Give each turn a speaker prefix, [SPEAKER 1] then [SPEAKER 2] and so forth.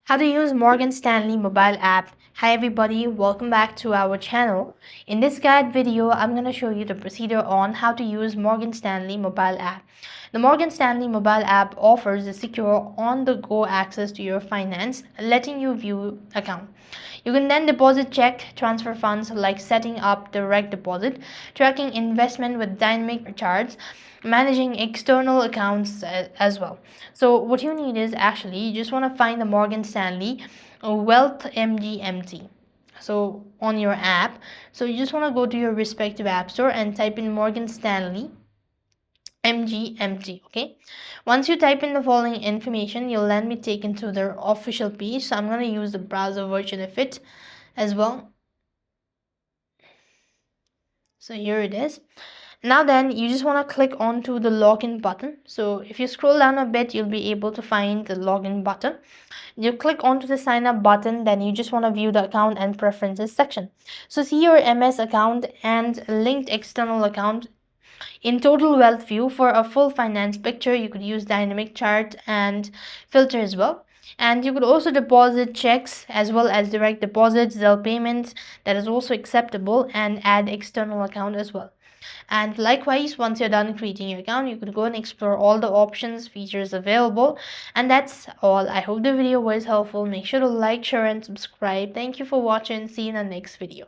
[SPEAKER 1] How to use Morgan Stanley mobile app. Hi everybody, welcome back to our channel. In this guide video, I'm going to show you the procedure on how to use Morgan Stanley mobile app. The Morgan Stanley mobile app offers a secure on-the-go access to your finance, letting you view account. You can then deposit, check, transfer funds like setting up direct deposit, tracking investment with dynamic charts, managing external accounts as well. So what you need is actually you just want to find the Morgan Stanley Wealth MGMT. So on your app, so you just want to go to your respective app store and type in Morgan Stanley MGMT. Okay, once you type in the following information, you'll then be taken to their official page. So I'm going to use the browser version of it as well. So here it is. Now then, you just want to click onto the login button. So if you scroll down a bit, you'll be able to find the login button. You click onto the sign up button, then you just want to view the account and preferences section. So see your MS account and linked external account. In total wealth view, for a full finance picture, you could use dynamic chart and filter as well. And you could also deposit checks as well as direct deposits, Zelle payments, that is also acceptable, and add external account as well. And likewise, once you're done creating your account, you could go and explore all the options, features available. And that's all. I hope the video was helpful. Make sure to like, share, and subscribe. Thank you for watching. See you in the next video.